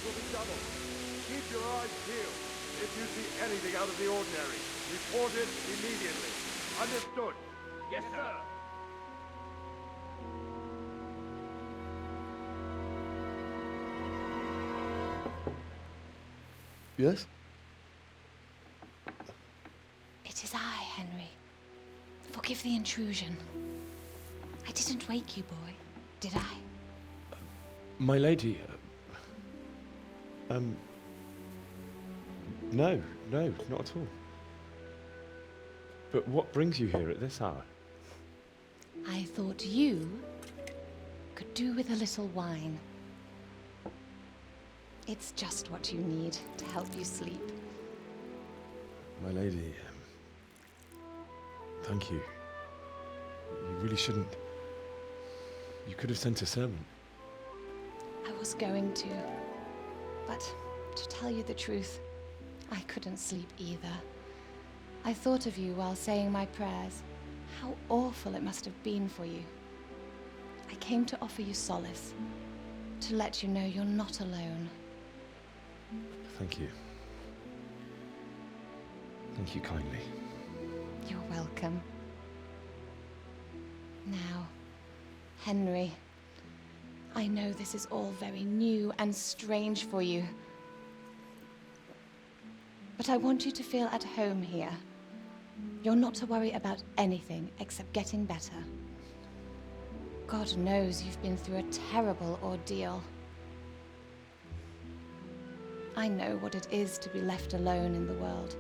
reward will be doubled. Keep your eyes peeled. If you see anything out of the ordinary, report it immediately. Understood? Yes, sir. Yes? It is I, Henry. Forgive the intrusion. I didn't wake you, boy, did I? My lady, no, not at all. But what brings you here at this hour? I thought you could do with a little wine. It's just what you need to help you sleep. My lady, thank you. You really shouldn't. You could have sent a servant. I was going to, but to tell you the truth, I couldn't sleep either. I thought of you while saying my prayers. How awful it must have been for you. I came to offer you solace, to let you know you're not alone. Thank you. Thank you kindly. You're welcome. Now, Henry, I know this is all very new and strange for you, but I want you to feel at home here. You're not to worry about anything except getting better. God knows you've been through a terrible ordeal. I know what it is to be left alone in the world,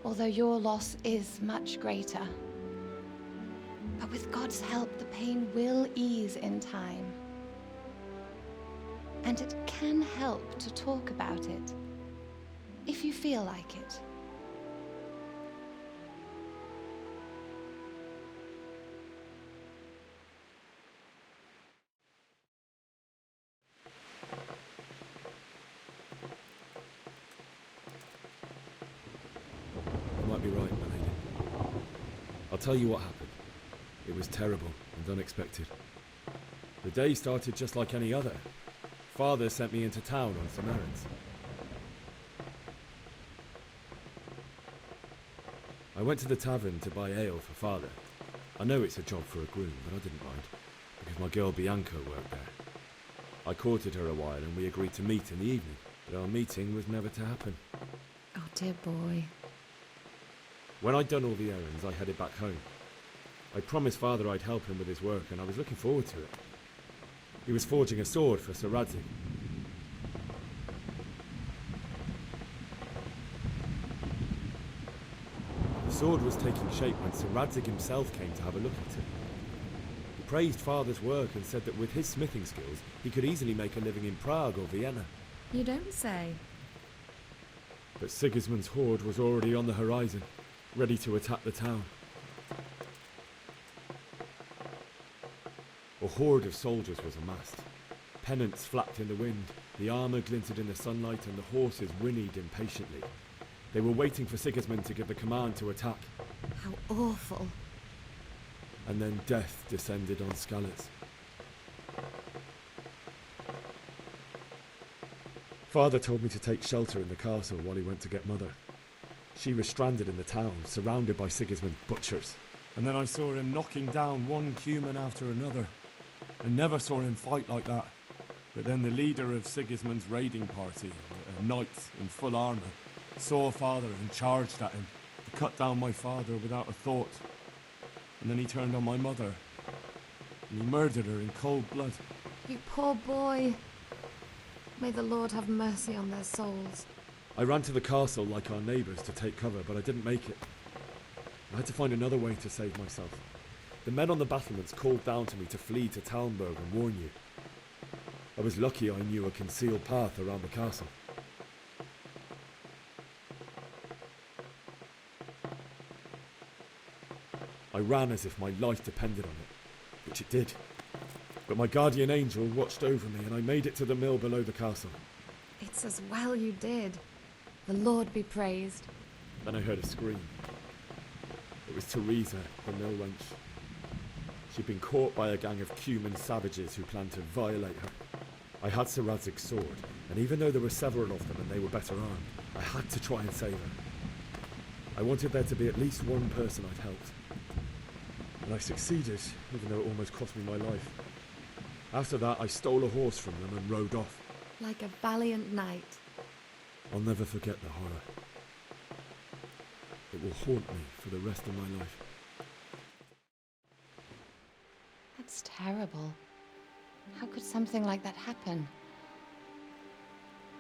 although your loss is much greater. But with God's help, the pain will ease in time. And it can help to talk about it, if you feel like it. You might be right, my lady. I'll tell you what happened. It was terrible and unexpected. The day started just like any other. Father sent me into town on some errands. I went to the tavern to buy ale for Father. I know it's a job for a groom, but I didn't mind, because my girl Bianca worked there. I courted her a while and we agreed to meet in the evening, but our meeting was never to happen. Oh, dear boy. When I'd done all the errands, I headed back home. I promised Father I'd help him with his work, and I was looking forward to it. He was forging a sword for Sir Radzig. The sword was taking shape when Sir Radzig himself came to have a look at it. He praised Father's work and said that with his smithing skills, he could easily make a living in Prague or Vienna. You don't say. But Sigismund's horde was already on the horizon, ready to attack the town. A horde of soldiers was amassed. Pennants flapped in the wind, the armour glinted in the sunlight, and the horses whinnied impatiently. They were waiting for Sigismund to give the command to attack. How awful. And then death descended on Skalitz. Father told me to take shelter in the castle while he went to get Mother. She was stranded in the town, surrounded by Sigismund's butchers. And then I saw him knocking down one human after another. I never saw him fight like that. But then the leader of Sigismund's raiding party, a knight in full armour, saw Father and charged at him to cut down my father without a thought. And then he turned on my mother, and he murdered her in cold blood. You poor boy. May the Lord have mercy on their souls. I ran to the castle like our neighbours to take cover, but I didn't make it. I had to find another way to save myself. The men on the battlements called down to me to flee to Talmberg and warn you. I was lucky I knew a concealed path around the castle. I ran as if my life depended on it, which it did. But my guardian angel watched over me and I made it to the mill below the castle. It's as well you did. The Lord be praised. Then I heard a scream. It was Teresa, the mill wench. She'd been caught by a gang of Cuman savages who planned to violate her. I had Sir Radzig's sword, And even though there were several of them and they were better armed, I had to try and save her. I wanted there to be at least one person I'd helped. And I succeeded, even though it almost cost me my life. After that, I stole a horse from them and rode off. Like a valiant knight. I'll never forget the horror. It will haunt me for the rest of my life. That's terrible. How could something like that happen?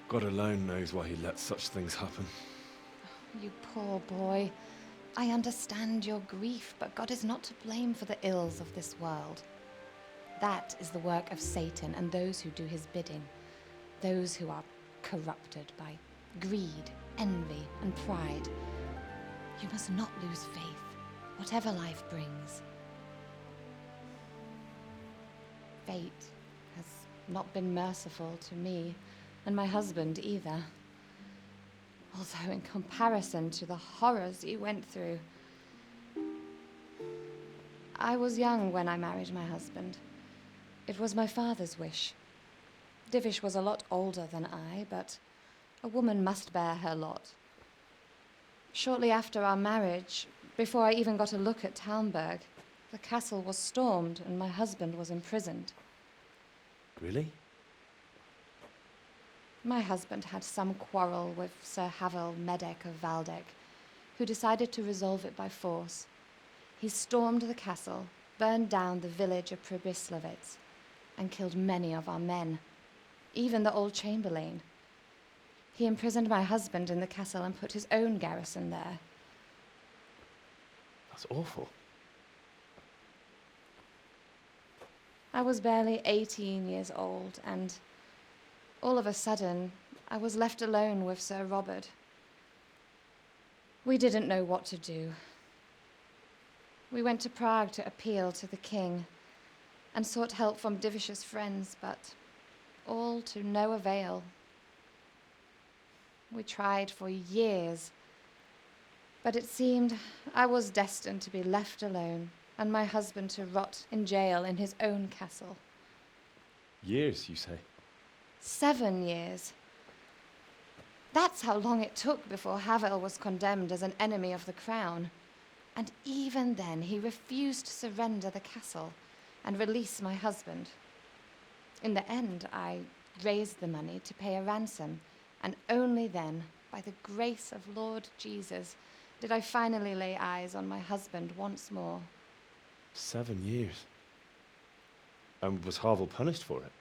God alone knows why he lets such things happen. You poor boy. I understand your grief, but God is not to blame for the ills of this world. That is the work of Satan and those who do his bidding. Those who are corrupted by greed, envy, and pride. You must not lose faith, whatever life brings. Fate has not been merciful to me, and my husband either. Although in comparison to the horrors you went through. I was young when I married my husband. It was my father's wish. Divish was a lot older than I, but a woman must bear her lot. Shortly after our marriage, before I even got a look at Talmberg, the castle was stormed and my husband was imprisoned. Really? My husband had some quarrel with Sir Havel Medek of Valdek, who decided to resolve it by force. He stormed the castle, burned down the village of Pribyslavitz, and killed many of our men, even the old chamberlain. He imprisoned my husband in the castle and put his own garrison there. That's awful. I was barely 18 years old, and all of a sudden, I was left alone with Sir Robert. We didn't know what to do. We went to Prague to appeal to the king and sought help from Divish's friends, but all to no avail. We tried for years, but it seemed I was destined to be left alone and my husband to rot in jail in his own castle. Years, you say? 7 years. That's how long it took before Havel was condemned as an enemy of the crown. And even then, he refused to surrender the castle and release my husband. In the end, I raised the money to pay a ransom, and only then, by the grace of Lord Jesus, did I finally lay eyes on my husband once more. 7 years. And was Havel punished for it?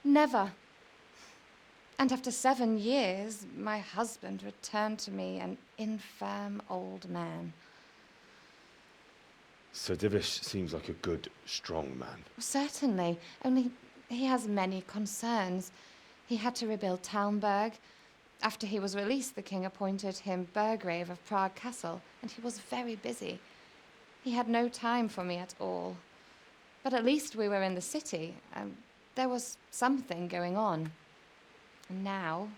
Never. And after 7 years, my husband returned to me an infirm old man. Sir Divish seems like a good, strong man. Certainly, only he has many concerns. He had to rebuild Talmberg. After he was released, the king appointed him Burgrave of Prague Castle, and he was very busy. He had no time for me at all. But at least we were in the city, and there was something going on. And now,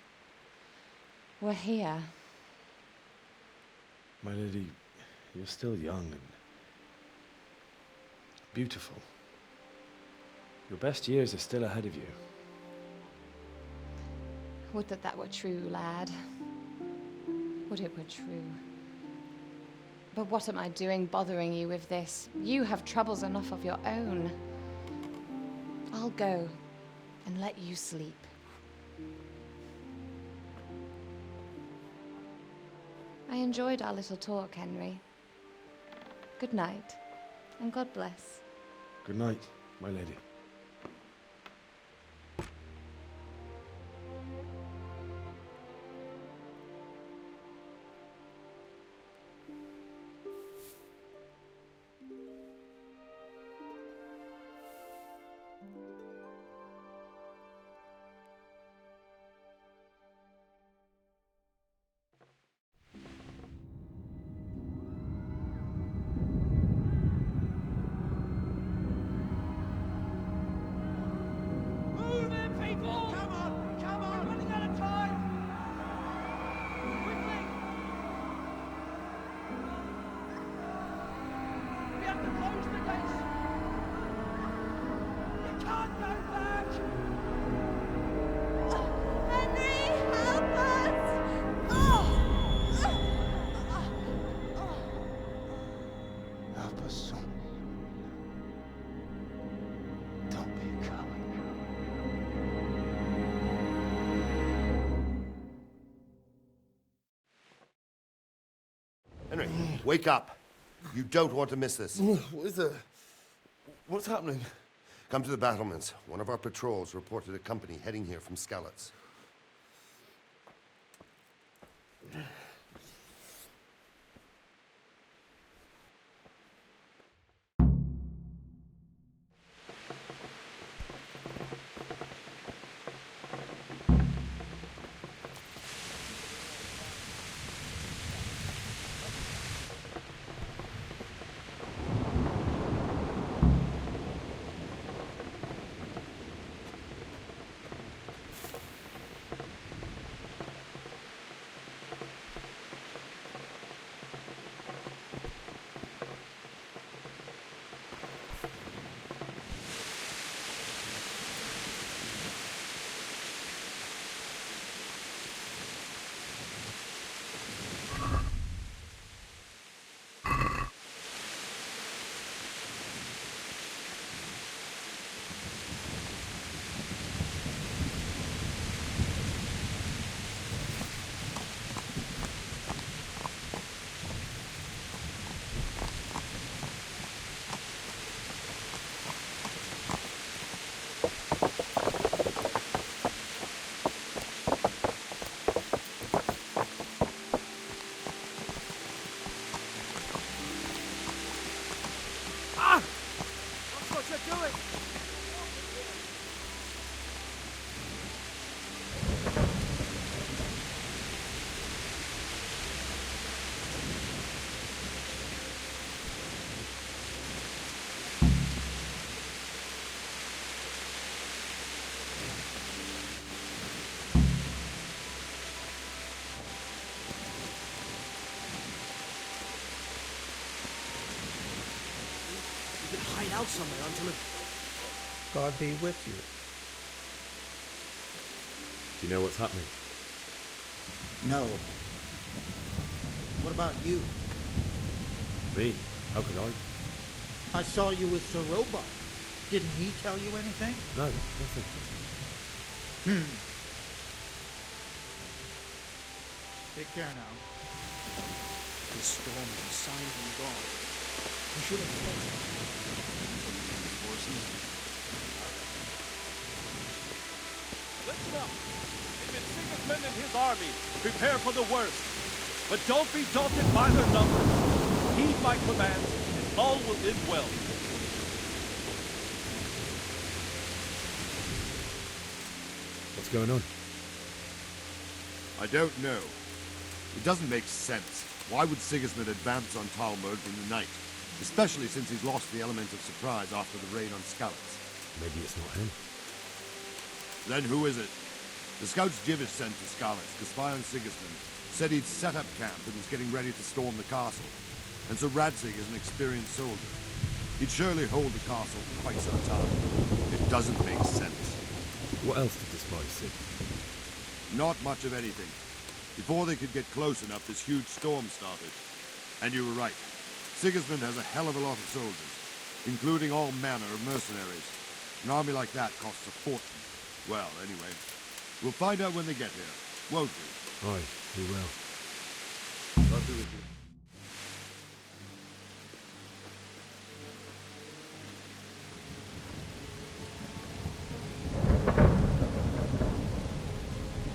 we're here. My lady, you're still young and beautiful. Your best years are still ahead of you. Would that that were true, lad. Would it were true. But what am I doing bothering you with this? You have troubles enough of your own. I'll go and let you sleep. I enjoyed our little talk, Henry. Good night, and God bless. Good night, my lady. Wake up. You don't want to miss this. What is it? What's happening? Come to the battlements. One of our patrols reported a company heading here from Skalitz. Hide out somewhere until it... God be with you. Do you know what's happening? No. What about you? Me? How could I? I saw you with Sir Robot. Didn't he tell you anything? No, nothing. Take care now. This storm is a sign from God. We should have fled. Listen up. If it's Sigismund and his army, prepare for the worst. But don't be daunted by their numbers. Heed my commands, and all will end well. What's going on? I don't know. It doesn't make sense. Why would Sigismund advance on Talmud in the night? Especially since he's lost the element of surprise after the raid on Skalitz. Maybe it's not him. Then who is it? The scouts Jivish sent to Skalitz to spy on Sigismund said he'd set up camp and was getting ready to storm the castle. And so Radzig is an experienced soldier. He'd surely hold the castle for quite some time. It doesn't make sense. What else did the spies see? Not much of anything. Before they could get close enough, this huge storm started. And you were right. Sigismund has a hell of a lot of soldiers, including all manner of mercenaries. An army like that costs a fortune. Well, anyway, we'll find out when they get here, won't we? Aye, we will. I'll be with you.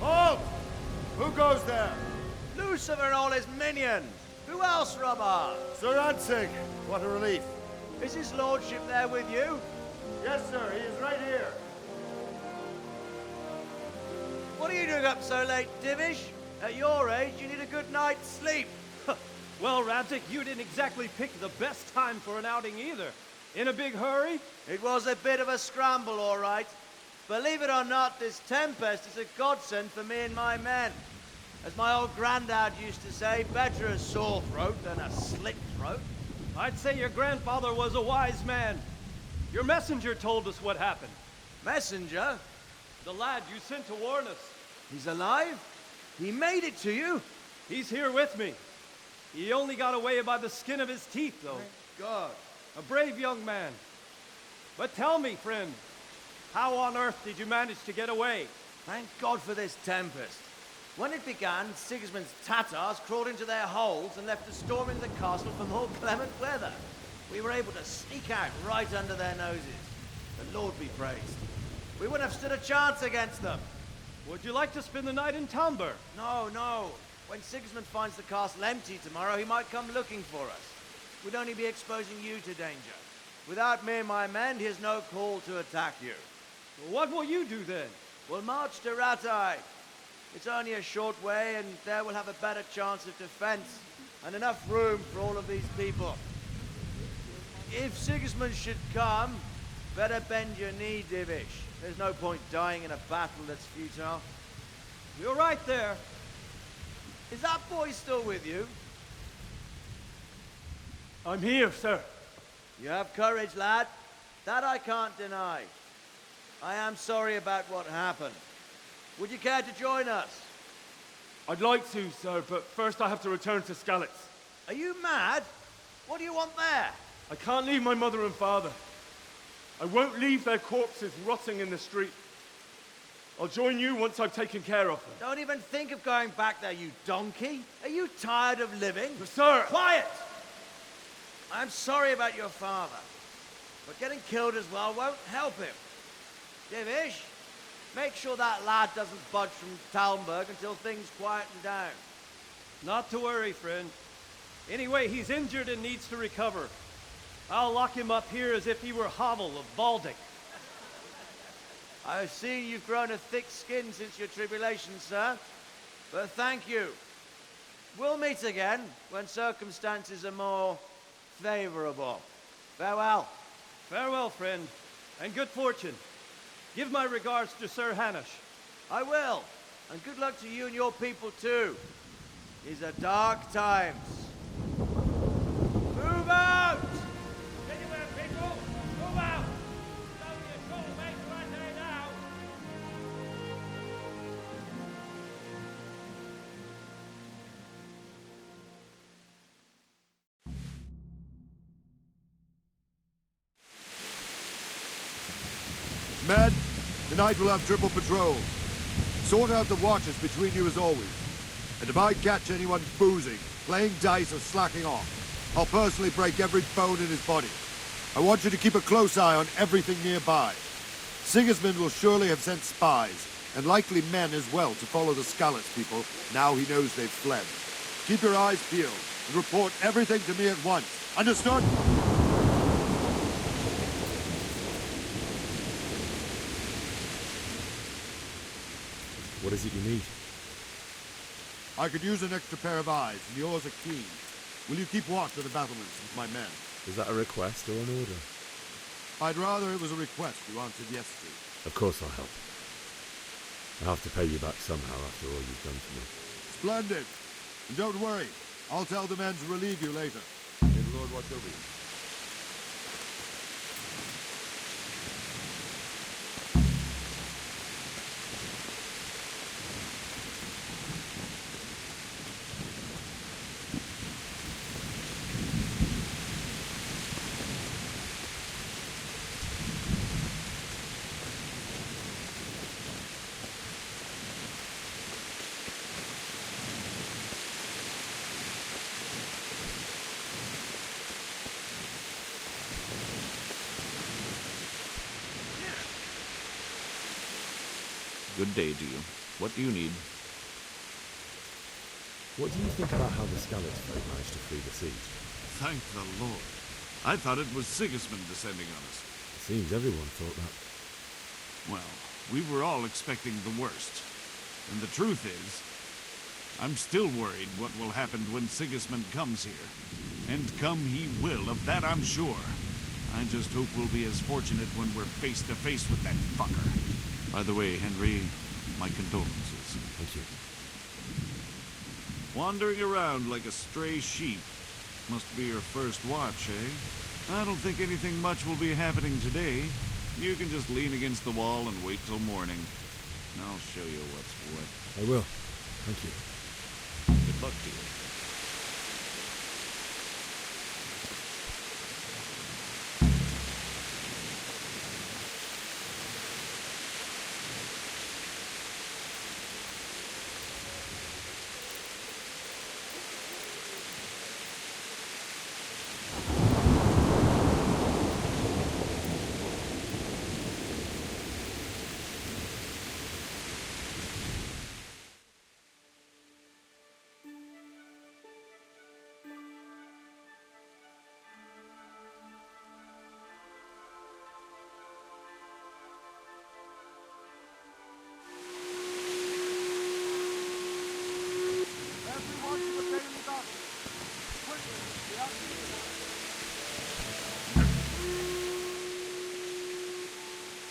Halt! Who goes there? Lucifer and all his minions. Who else, Robert? Sir Radzig. What a relief. Is his lordship there with you? Yes, sir. He is right here. What are you doing up so late, Divish? At your age, you need a good night's sleep. Well, Radzig, you didn't exactly pick the best time for an outing either. In a big hurry? It was a bit of a scramble, all right. Believe it or not, this tempest is a godsend for me and my men. As my old granddad used to say, better a sore throat than a slit throat. I'd say your grandfather was a wise man. Your messenger told us what happened. Messenger? The lad you sent to warn us. He's alive? He made it to you? He's here with me. He only got away by the skin of his teeth, though. Thank God. A brave young man. But tell me, friend, how on earth did you manage to get away? Thank God for this tempest. When it began, Sigismund's Tatars crawled into their holes and left us storming the castle for more clement weather. We were able to sneak out right under their noses. The Lord be praised. We wouldn't have stood a chance against them. Would you like to spend the night in Tamber? No, no. When Sigismund finds the castle empty tomorrow, he might come looking for us. We'd only be exposing you to danger. Without me and my men, he has no call to attack you. What will you do then? We'll march to Ratai. It's only a short way, and there we'll have a better chance of defense, and enough room for all of these people. If Sigismund should come, better bend your knee, Divish. There's no point dying in a battle that's futile. You're right there. Is that boy still with you? I'm here, sir. You have courage, lad. That I can't deny. I am sorry about what happened. Would you care to join us? I'd like to, sir, but first I have to return to Skalitz. Are you mad? What do you want there? I can't leave my mother and father. I won't leave their corpses rotting in the street. I'll join you once I've taken care of them. Don't even think of going back there, you donkey. Are you tired of living? But sir! Quiet! I'm sorry about your father, but getting killed as well won't help him. Divish, make sure that lad doesn't budge from Talmberg until things quieten down. Not to worry, friend. Anyway, he's injured and needs to recover. I'll lock him up here as if he were Havel of Baldic. I've seen you've grown a thick skin since your tribulation, sir. But thank you. We'll meet again when circumstances are more favorable. Farewell. Farewell, friend, and good fortune. Give my regards to Sir Hanush. I will. And good luck to you and your people, too. These are dark times. Move out! Anywhere, people! Move out! It's only a short way to Ratai now. Men, tonight we'll have triple patrol. Sort out the watches between you as always. And if I catch anyone boozing, playing dice or slacking off, I'll personally break every bone in his body. I want you to keep a close eye on everything nearby. Sigismund will surely have sent spies, and likely men as well, to follow the Skalitz people now he knows they've fled. Keep your eyes peeled, and report everything to me at once. Understood? What is it you need? I could use an extra pair of eyes, and yours are keen. Will you keep watch of the battlements with my men? Is that a request or an order? I'd rather it was a request you answered yes to. Of course I'll help. I'll have to pay you back somehow after all you've done for me. Splendid. And don't worry, I'll tell the men to relieve you later. May the Lord watch over you. Good day to you. What do you need? What do you think about how the Skalitz folk managed to flee the siege? Thank the Lord. I thought it was Sigismund descending on us. It seems everyone thought that. Well, we were all expecting the worst. And the truth is, I'm still worried what will happen when Sigismund comes here. And come he will, of that I'm sure. I just hope we'll be as fortunate when we're face to face with that fucker. By the way, Henry, my condolences. Thank you. Wandering around like a stray sheep. Must be your first watch, eh? I don't think anything much will be happening today. You can just lean against the wall and wait till morning. I'll show you what's what. I will. Thank you. Good luck to you.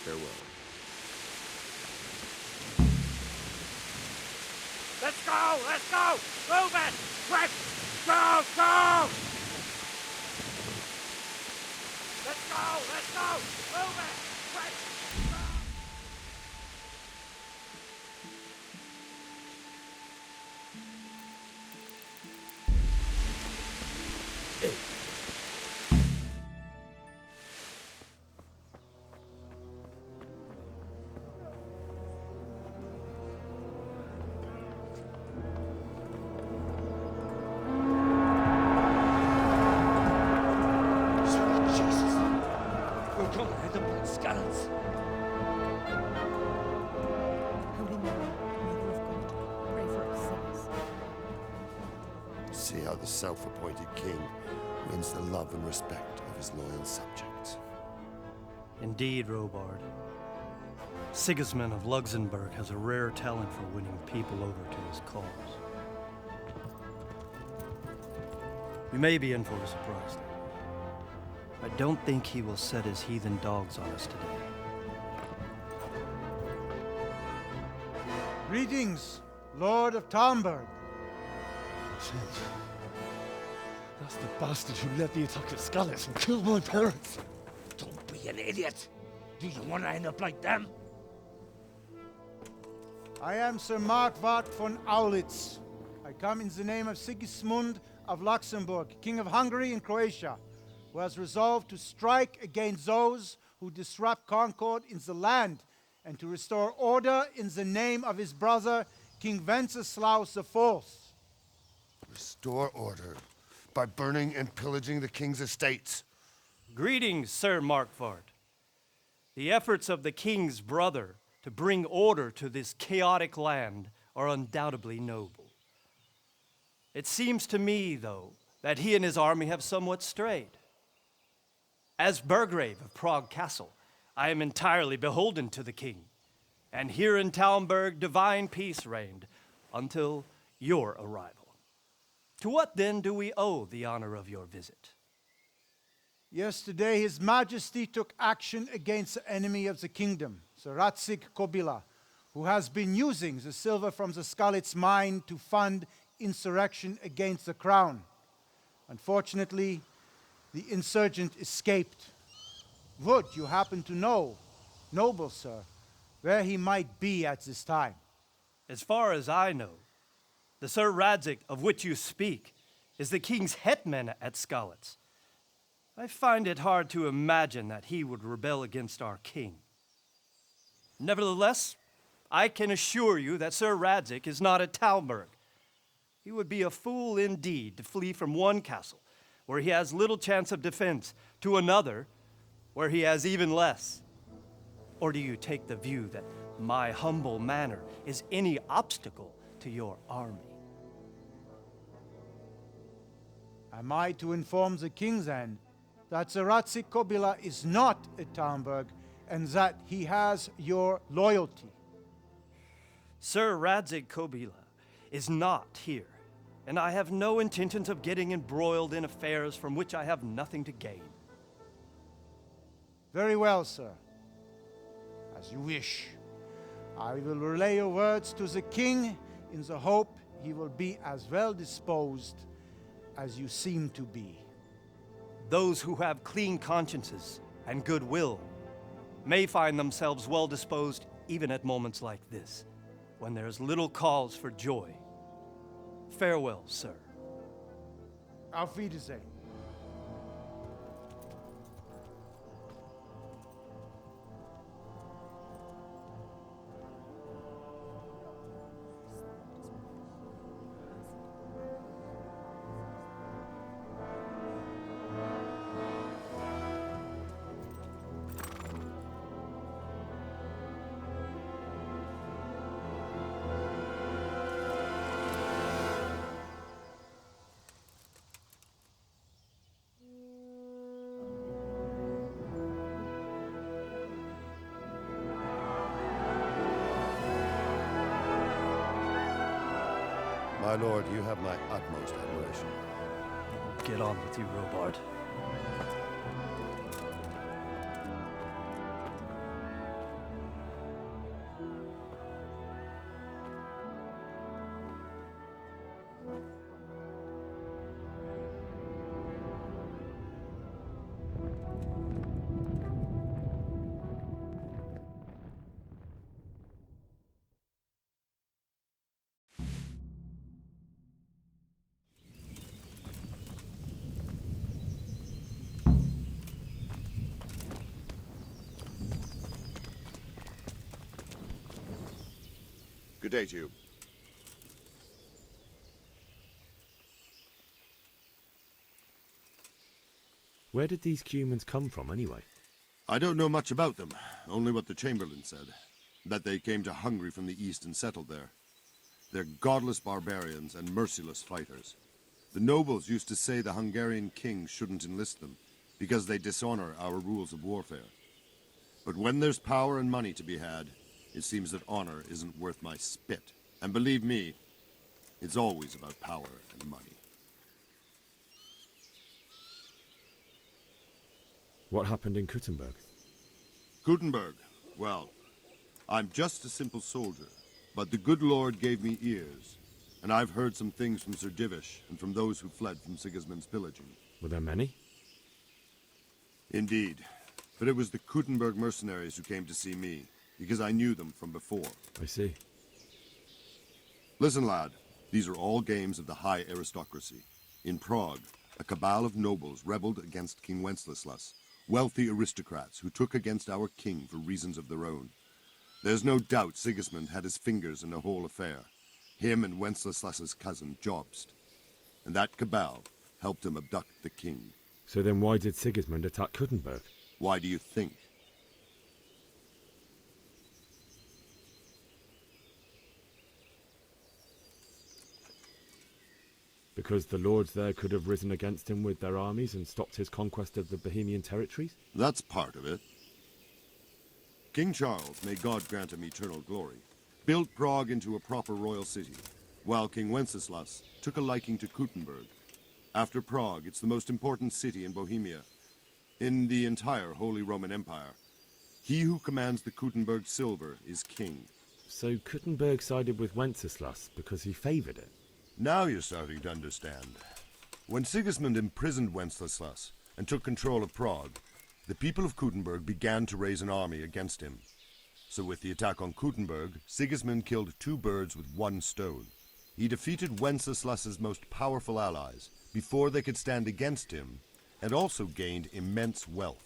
Farewell. Let's go! Let's go! Move it! Quick! Go! Go! Let's go! Let's go! Move it! Quick! Go! See how the self-appointed king wins the love and respect of his loyal subjects. Indeed, Robard. Sigismund of Luxembourg has a rare talent for winning people over to his cause. We may be in for a surprise, though. I don't think he will set his heathen dogs on us today. Greetings, Lord of Talmberg. Shit. That's the bastard who led the attack at Scarlet and killed my parents. Don't be an idiot. Do you want to end up like them? I am Sir Markwart von Aulitz. I come in the name of Sigismund of Luxembourg, King of Hungary and Croatia, who has resolved to strike against those who disrupt concord in the land and to restore order in the name of his brother, King Wenceslaus IV. Restore order by burning and pillaging the king's estates. Greetings, Sir Markwart. The efforts of the king's brother to bring order to this chaotic land are undoubtedly noble. It seems to me, though, that he and his army have somewhat strayed. As Burgrave of Prague Castle, I am entirely beholden to the king, and here in Talmberg divine peace reigned until your arrival. To what then do we owe the honor of your visit? Yesterday, His Majesty took action against the enemy of the kingdom, Sir Radzig Kobyla, who has been using the silver from the Skalitz mine to fund insurrection against the crown. Unfortunately, the insurgent escaped. Would you happen to know, noble sir, where he might be at this time? As far as I know, the Sir Radzig of which you speak is the king's hetman at Skalitz. I find it hard to imagine that he would rebel against our king. Nevertheless, I can assure you that Sir Radzig is not at Talmberg. He would be a fool indeed to flee from one castle, where he has little chance of defense, to another, where he has even less. Or do you take the view that my humble manner is any obstacle to your army? Am I to inform the king then that Sir Radzig Kobyla is not at Talmberg and that he has your loyalty? Sir Radzig Kobyla is not here, and I have no intentions of getting embroiled in affairs from which I have nothing to gain. Very well, sir. As you wish. I will relay your words to the king in the hope he will be as well disposed as you seem to be. Those who have clean consciences and goodwill may find themselves well disposed even at moments like this, when there is little cause for joy. Farewell, sir. Auf Wiedersehen. My lord, you have my utmost admiration. Get on with you, Robard. Good day to you. Where did these humans come from, anyway? I don't know much about them, only what the Chamberlain said. That they came to Hungary from the east and settled there. They're godless barbarians and merciless fighters. The nobles used to say the Hungarian king shouldn't enlist them, because they dishonor our rules of warfare. But when there's power and money to be had, it seems that honor isn't worth my spit. And believe me, it's always about power and money. What happened in Kuttenberg? Gutenberg, well, I'm just a simple soldier, but the good Lord gave me ears, and I've heard some things from Sir Divish and from those who fled from Sigismund's pillaging. Were there many? Indeed, but it was the Kuttenberg mercenaries who came to see me, because I knew them from before. I see. Listen, lad, these are all games of the high aristocracy. In Prague, a cabal of nobles rebelled against King Wenceslas, wealthy aristocrats who took against our king for reasons of their own. There's no doubt Sigismund had his fingers in the whole affair, him and Wenceslas's cousin Jobst. And that cabal helped him abduct the king. So then why did Sigismund attack Kuttenberg? Why do you think? Because the lords there could have risen against him with their armies and stopped his conquest of the Bohemian territories? That's part of it. King Charles, may God grant him eternal glory, built Prague into a proper royal city, while King Wenceslas took a liking to Kuttenberg. After Prague, it's the most important city in Bohemia, in the entire Holy Roman Empire. He who commands the Kuttenberg silver is king. So Kuttenberg sided with Wenceslas because he favoured it? Now you're starting to understand. When Sigismund imprisoned Wenceslas and took control of Prague, the people of Kuttenberg began to raise an army against him. So with the attack on Kuttenberg, Sigismund killed two birds with one stone. He defeated Wenceslas's most powerful allies before they could stand against him, and also gained immense wealth.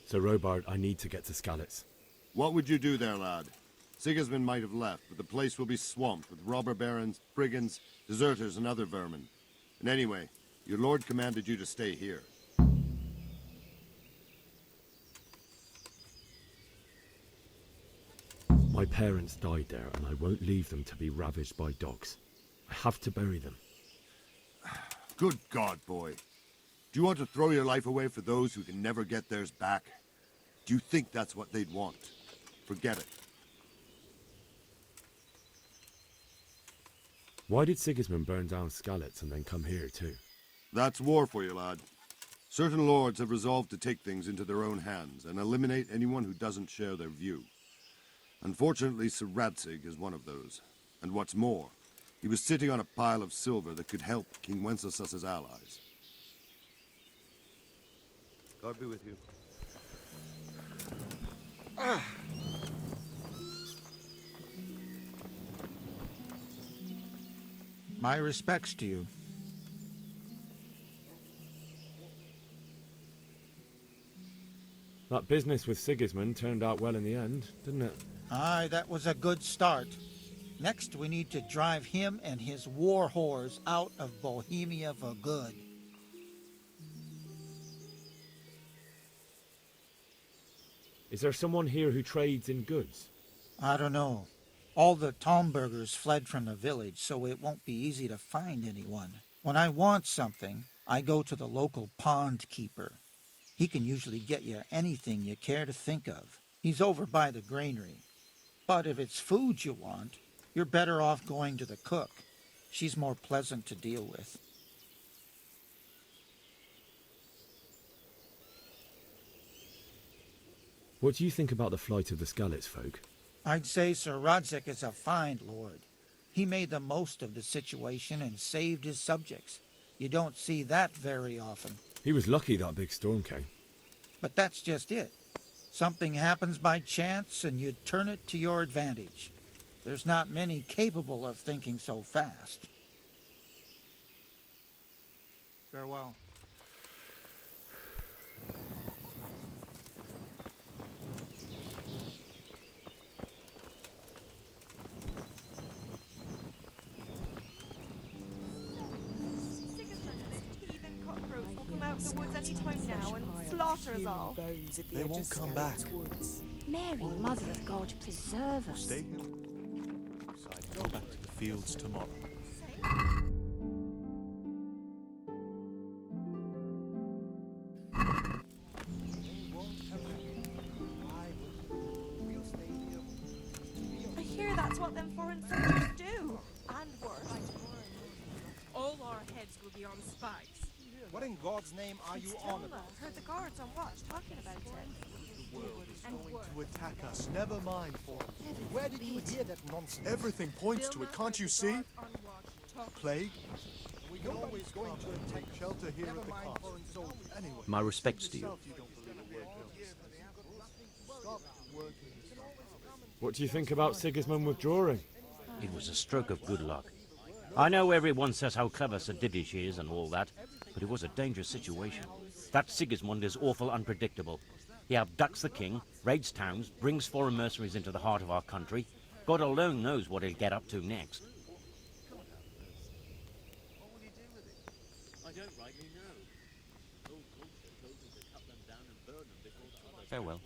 So Robard, I need to get to Skalitz. What would you do there, lad? Sigismund might have left, but the place will be swamped with robber barons, brigands, deserters, and other vermin. And anyway, your lord commanded you to stay here. My parents died there, and I won't leave them to be ravaged by dogs. I have to bury them. Good God, boy. Do you want to throw your life away for those who can never get theirs back? Do you think that's what they'd want? Forget it. Why did Sigismund burn down Skalitz and then come here too? That's war for you, lad. Certain lords have resolved to take things into their own hands and eliminate anyone who doesn't share their view. Unfortunately, Sir Radzig is one of those. And what's more, he was sitting on a pile of silver that could help King Wenceslas's allies. God be with you. My respects to you. That business with Sigismund turned out well in the end, didn't it? Aye, that was a good start. Next, we need to drive him and his war whores out of Bohemia for good. Is there someone here who trades in goods? I don't know. All the Tomburgers fled from the village, so it won't be easy to find anyone. When I want something, I go to the local pond keeper. He can usually get you anything you care to think of. He's over by the granary. But if it's food you want, you're better off going to the cook. She's more pleasant to deal with. What do you think about the flight of the Skalitz folk? I'd say Sir Radzig is a fine lord. He made the most of the situation and saved his subjects. You don't see that very often. He was lucky that big storm came. But that's just it. Something happens by chance and you turn it to your advantage. There's not many capable of thinking so fast. Farewell. out the woods any time now and slaughter us all. They won't come back. Mary, Mother of God, preserve us. Stay here. Decide to go back to the fields tomorrow. I hear that's what them foreign soldiers do. And worse. All our heads will be on spikes. What in God's name are you on Stella about? heard the guards on watch talking about it. The world is going to attack us. Never mind, for where did you hear that nonsense? Everything points to it, can't you see? Plague? Nobody's going to take shelter here at the castle. Anyway, My respects to you. What do you think about Sigismund withdrawing? It was a stroke of good luck. I know everyone says how clever Sir Divish is and all that, but it was a dangerous situation. That Sigismund is awful unpredictable. He abducts the king, raids towns, brings foreign mercenaries into the heart of our country. God alone knows what he'll get up to next. Farewell.